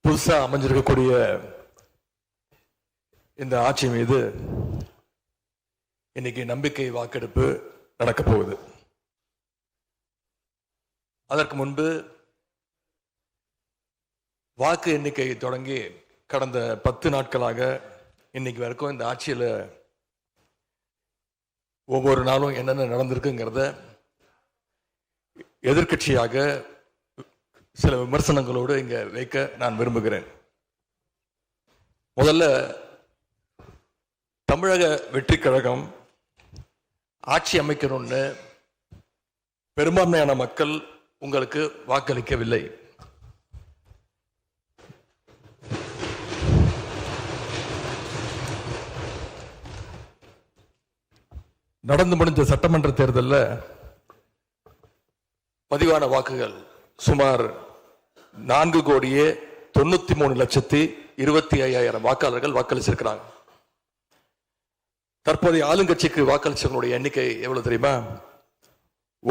புதுசா அமைஞ்சிருக்கக்கூடிய இந்த ஆட்சி மீது இன்னைக்கு நம்பிக்கை வாக்கெடுப்பு நடக்க போகுது. அதற்கு முன்பு வாக்கு எண்ணிக்கை தொடங்கி கடந்த 10 நாட்களாக இன்னைக்கு வரைக்கும் இந்த ஆட்சியில் ஒவ்வொரு நாளும் என்னென்ன நடந்திருக்குங்கிறத எதிர்கட்சியாக சில விமர்சனங்களோடு இங்க வைக்க நான் விரும்புகிறேன். முதல்ல தமிழக வெற்றி கழகம் ஆட்சி அமைக்கணும்னு பெரும்பான்மையான மக்கள் உங்களுக்கு வாக்களிக்கவில்லை. நடந்து முடிஞ்ச சட்டமன்ற தேர்தலில் பதிவான வாக்குகள் சுமார் 4,93,25,000 வாக்காளர்கள் வாக்களிச்சிருக்கிறாங்க. தற்போதைய ஆளுங்கட்சிக்கு வாக்களிச்சவங்களுடைய எண்ணிக்கை எவ்வளவு தெரியுமா?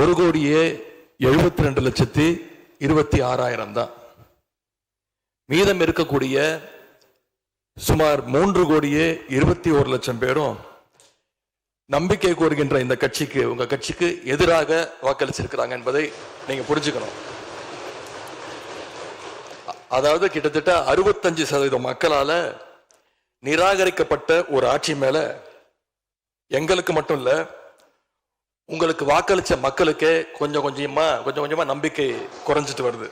1,72,26,000 தான். மீதம் இருக்கக்கூடிய சுமார் 3,21,00,000 பேரும் நம்பிக்கை கோருகின்ற இந்த கட்சிக்கு, உங்க கட்சிக்கு எதிராக வாக்களிச்சிருக்கிறாங்க என்பதை நீங்க புரிஞ்சுக்கணும். அதாவது கிட்டத்தட்ட 65% மக்களால நிராகரிக்கப்பட்ட ஒரு ஆட்சி மேல எங்களுக்கு மட்டும் இல்ல, உங்களுக்கு வாக்களிச்ச மக்களுக்கே கொஞ்சம் கொஞ்சமா நம்பிக்கை குறைஞ்சிட்டு வருது.